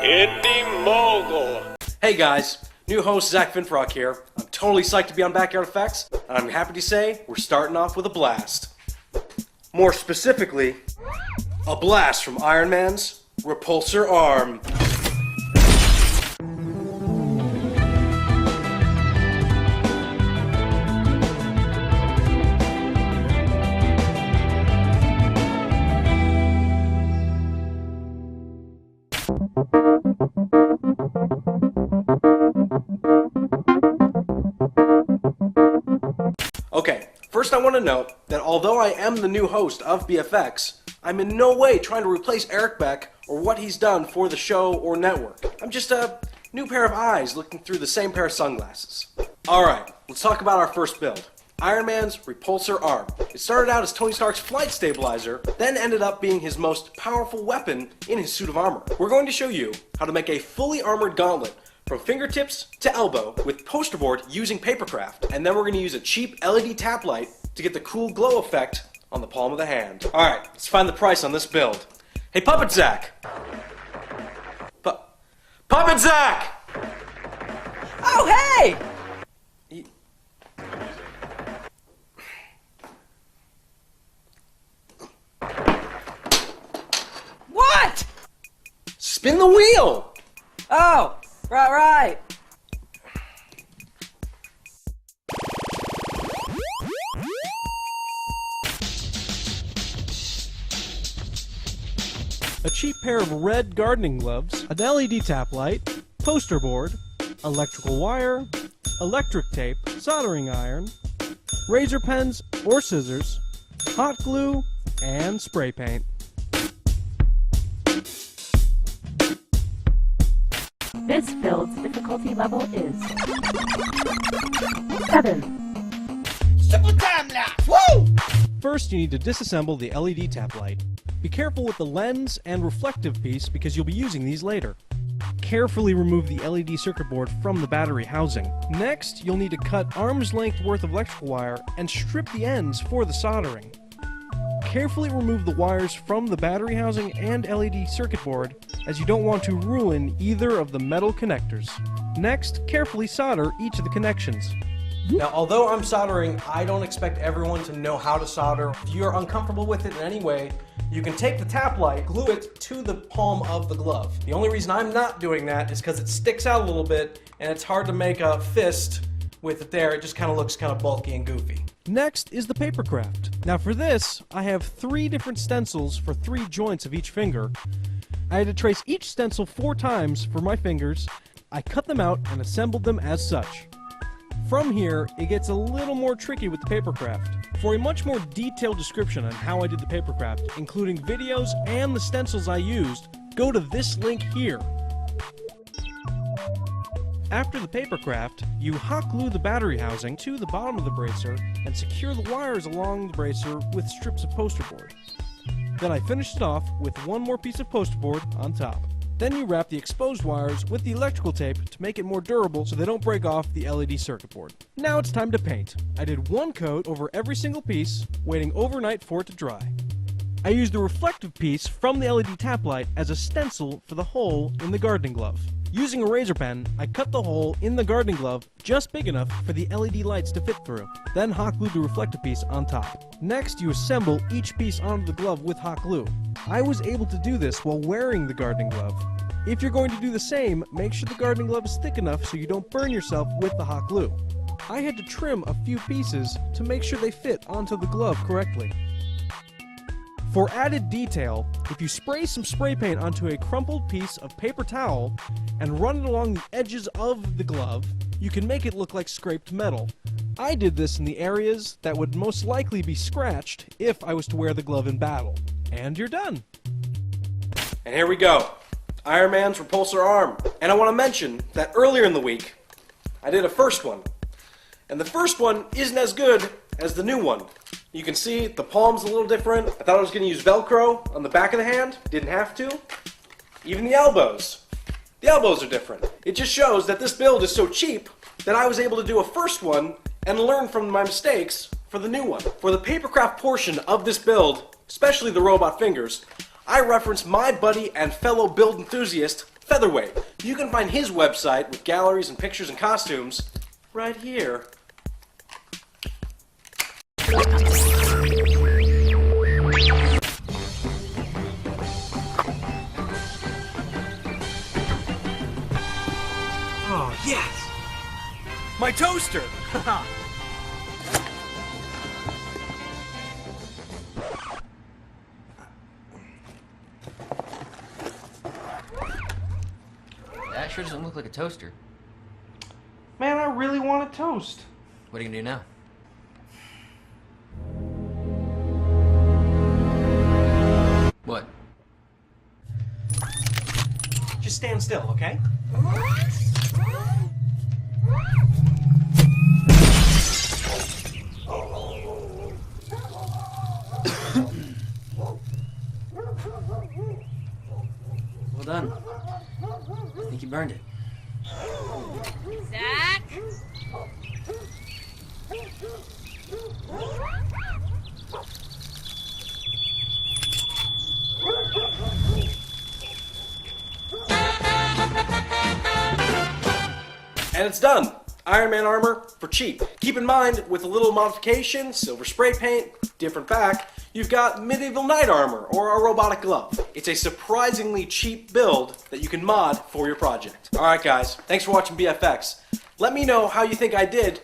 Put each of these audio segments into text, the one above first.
Indie Mogul. Hey guys, new host Zack Finfrock here. I'm totally psyched to be on Backyard Effects, and I'm happy to say we're starting off with a blast. More specifically, a blast from Iron Man's Repulsor arm. Okay, first I want to note that although I am the new host of BFX, I'm in no way trying to replace Eric Beck or what he's done for the show or network. I'm just a new pair of eyes looking through the same pair of sunglasses. Alright, let's talk about our first build. Iron Man's Repulsor arm. It started out as Tony Stark's flight stabilizer, then ended up being his most powerful weapon in his suit of armor. We're going to show you how to make a fully armored gauntlet from fingertips to elbow with poster board using papercraft, and then we're going to use a cheap LED tap light to get the cool glow effect on the palm of the hand. Alright, let's find the price on this build. Hey Puppet Zack! Puppet Zack! Oh hey! What? Spin the wheel! Oh, right. A cheap pair of red gardening gloves, an LED tap light, poster board, electrical wire, electric tape, soldering iron, razor pens or scissors, hot glue, and spray paint. This build's difficulty level is 7. Simple time lapse. Woo! First, you need to disassemble the LED tap light. Be careful with the lens and reflective piece because you'll be using these later. Carefully remove the LED circuit board from the battery housing. Next, you'll need to cut arm's length worth of electrical wire and strip the ends for the soldering. Carefully remove the wires from the battery housing and LED circuit board, as you don't want to ruin either of the metal connectors. Next, carefully solder each of the connections. Now, although I'm soldering, I don't expect everyone to know how to solder. If you're uncomfortable with it in any way, you can take the tap light, glue it to the palm of the glove. The only reason I'm not doing that is because it sticks out a little bit, and it's hard to make a fist with it there. It just kind of looks kind of bulky and goofy. Next is the papercraft. Now for this, I have 3 different stencils for 3 joints of each finger. I had to trace each stencil 4 times for my fingers. I cut them out and assembled them as such. From here, it gets a little more tricky with the papercraft. For a much more detailed description on how I did the papercraft, including videos and the stencils I used, go to this link here. After the papercraft, you hot glue the battery housing to the bottom of the bracer and secure the wires along the bracer with strips of poster board. Then I finished it off with one more piece of poster board on top. Then you wrap the exposed wires with the electrical tape to make it more durable so they don't break off the LED circuit board. Now it's time to paint. I did 1 coat over every single piece, waiting overnight for it to dry. I used the reflective piece from the LED tap light as a stencil for the hole in the gardening glove. Using a razor pen, I cut the hole in the gardening glove just big enough for the LED lights to fit through, then hot glued the reflective piece on top. Next, you assemble each piece onto the glove with hot glue. I was able to do this while wearing the gardening glove. If you're going to do the same, make sure the gardening glove is thick enough so you don't burn yourself with the hot glue. I had to trim a few pieces to make sure they fit onto the glove correctly. For added detail, if you spray some spray paint onto a crumpled piece of paper towel and run it along the edges of the glove, you can make it look like scraped metal. I did this in the areas that would most likely be scratched if I was to wear the glove in battle. And you're done. And here we go. Iron Man's Repulsor arm. And I want to mention that earlier in the week, I did a first one. And the first one isn't as good as the new one. You can see the palm's a little different. I thought I was going to use Velcro on the back of the hand. Didn't have to. Even the elbows. The elbows are different. It just shows that this build is so cheap that I was able to do a first one and learn from my mistakes for the new one. For the papercraft portion of this build, especially the robot fingers, I reference my buddy and fellow build enthusiast, Featherweight. You can find his website with galleries and pictures and costumes right here. Oh, yes! My toaster! That sure doesn't look like a toaster. Man, I really want a toast. What are you gonna do now? What? Just stand still, okay? Well done. I think you burned it. Zack? And it's done. Iron Man armor for cheap. Keep in mind, with a little modification, silver spray paint, different back, you've got medieval knight armor or a robotic glove. It's a surprisingly cheap build that you can mod for your project. Alright guys, thanks for watching BFX. Let me know how you think I did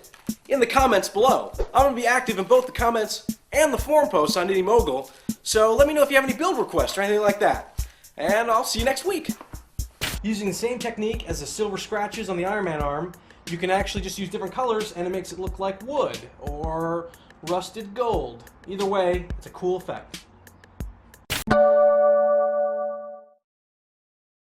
in the comments below. I'm going to be active in both the comments and the forum posts on Nitty Mogul, so let me know if you have any build requests or anything like that. And I'll see you next week. Using the same technique as the silver scratches on the Iron Man arm, you can actually just use different colors and it makes it look like wood or rusted gold. Either way, it's a cool effect.